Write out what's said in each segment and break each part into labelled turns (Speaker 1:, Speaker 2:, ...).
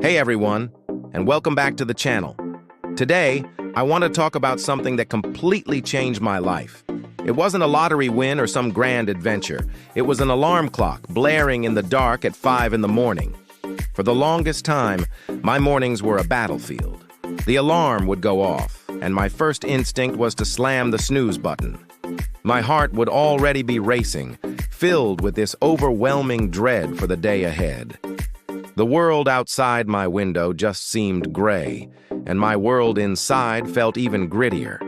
Speaker 1: Hey everyone, and welcome back to the channel. Today, I want to talk about something that completely changed my life. It wasn't a lottery win or some grand adventure. It was an alarm clock blaring in the dark at 5 in the morning. For the longest time, my mornings were a battlefield. The alarm would go off, and my first instinct was to slam the snooze button. My heart would already be racing, filled with this overwhelming dread for the day ahead. The world outside my window just seemed gray, and my world inside felt even grittier.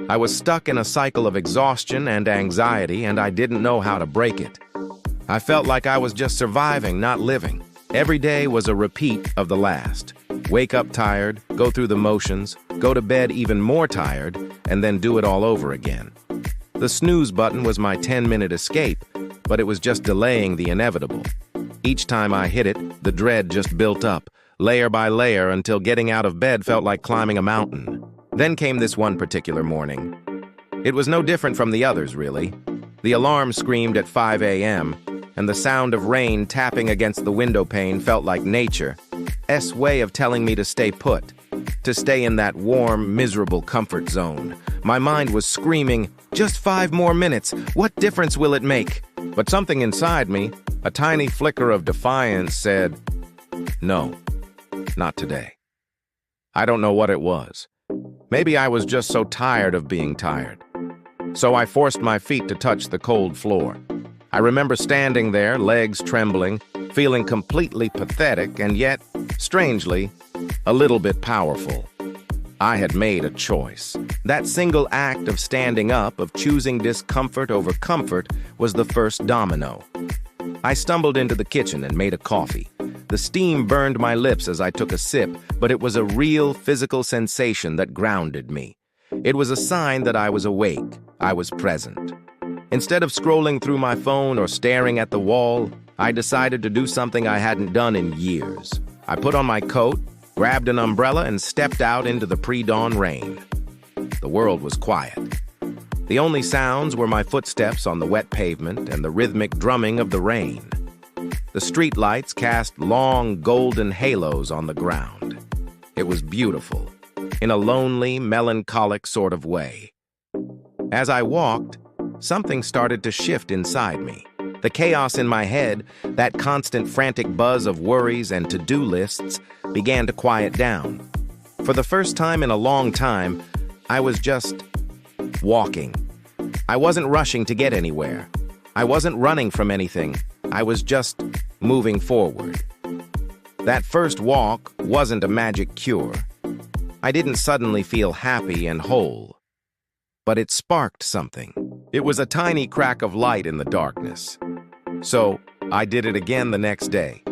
Speaker 1: I was stuck in a cycle of exhaustion and anxiety, and I didn't know how to break it. I felt like I was just surviving, not living. Every day was a repeat of the last. Wake up tired, go through the motions, go to bed even more tired, and then do it all over again. The snooze button was my 10-minute escape, but it was just delaying the inevitable. Each time I hit it, the dread just built up, layer by layer, until getting out of bed felt like climbing a mountain. Then came this one particular morning. It was no different from the others, really. The alarm screamed at 5 a.m., and the sound of rain tapping against the window pane felt like nature's way of telling me to stay put, to stay in that warm, miserable comfort zone. My mind was screaming, just 5 more minutes, what difference will it make? But something inside me, a tiny flicker of defiance, said, no, not today. I don't know what it was. Maybe I was just so tired of being tired. So I forced my feet to touch the cold floor. I remember standing there, legs trembling, feeling completely pathetic and yet, strangely, a little bit powerful. I had made a choice. That single act of standing up, of choosing discomfort over comfort, was the first domino. I stumbled into the kitchen and made a coffee. The steam burned my lips as I took a sip, but it was a real physical sensation that grounded me. It was a sign that I was awake, I was present. Instead of scrolling through my phone or staring at the wall, I decided to do something I hadn't done in years. I put on my coat, grabbed an umbrella, and stepped out into the pre-dawn rain. The world was quiet. The only sounds were my footsteps on the wet pavement and the rhythmic drumming of the rain. The streetlights cast long golden halos on the ground. It was beautiful, in a lonely, melancholic sort of way. As I walked, something started to shift inside me. The chaos in my head, that constant frantic buzz of worries and to-do lists, began to quiet down. For the first time in a long time, I was just walking. I wasn't rushing to get anywhere. I wasn't running from anything. I was just moving forward. That first walk wasn't a magic cure. I didn't suddenly feel happy and whole. But it sparked something. It was a tiny crack of light in the darkness. So I did it again the next day.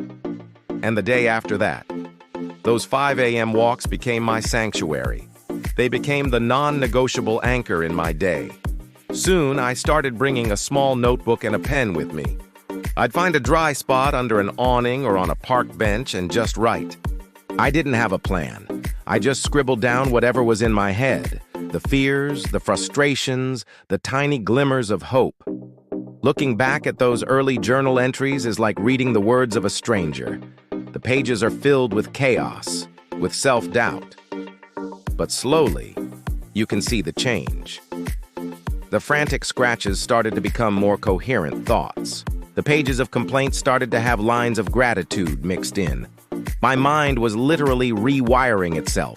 Speaker 1: And the day after that. Those 5 a.m. walks became my sanctuary. They became the non-negotiable anchor in my day. Soon, I started bringing a small notebook and a pen with me. I'd find a dry spot under an awning or on a park bench and just write. I didn't have a plan. I just scribbled down whatever was in my head. The fears, the frustrations, the tiny glimmers of hope. Looking back at those early journal entries is like reading the words of a stranger. The pages are filled with chaos, with self-doubt. But slowly, you can see the change. The frantic scratches started to become more coherent thoughts. The pages of complaints started to have lines of gratitude mixed in. My mind was literally rewiring itself,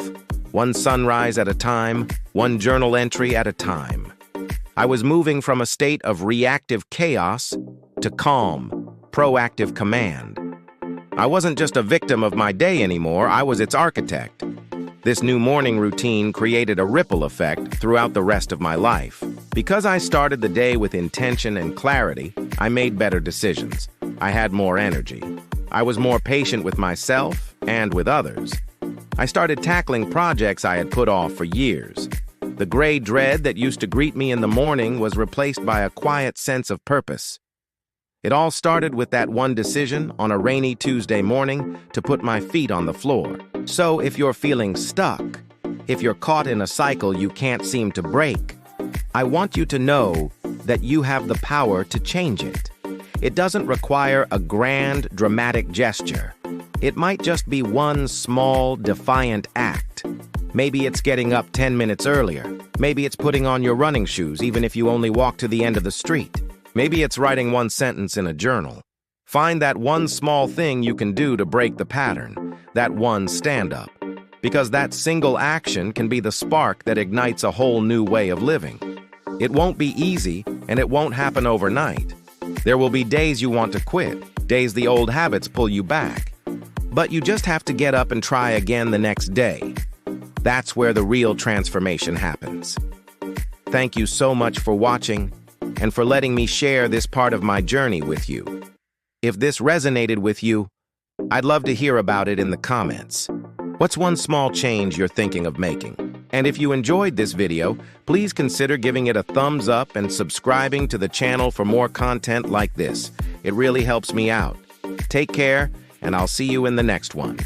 Speaker 1: one sunrise at a time, one journal entry at a time. I was moving from a state of reactive chaos to calm, proactive command. I wasn't just a victim of my day anymore, I was its architect. This new morning routine created a ripple effect throughout the rest of my life. Because I started the day with intention and clarity, I made better decisions. I had more energy. I was more patient with myself and with others. I started tackling projects I had put off for years. The gray dread that used to greet me in the morning was replaced by a quiet sense of purpose. It all started with that one decision on a rainy Tuesday morning to put my feet on the floor. So if you're feeling stuck, if you're caught in a cycle you can't seem to break, I want you to know that you have the power to change it. It doesn't require a grand, dramatic gesture. It might just be one small, defiant act. Maybe it's getting up 10 minutes earlier. Maybe it's putting on your running shoes even if you only walk to the end of the street. Maybe it's writing one sentence in a journal. Find that one small thing you can do to break the pattern, that one stand-up. Because that single action can be the spark that ignites a whole new way of living. It won't be easy, and it won't happen overnight. There will be days you want to quit, days the old habits pull you back. But you just have to get up and try again the next day. That's where the real transformation happens. Thank you so much for watching and for letting me share this part of my journey with you. If this resonated with you, I'd love to hear about it in the comments. What's one small change you're thinking of making? And if you enjoyed this video, please consider giving it a thumbs up and subscribing to the channel for more content like this. It really helps me out. Take care, and I'll see you in the next one.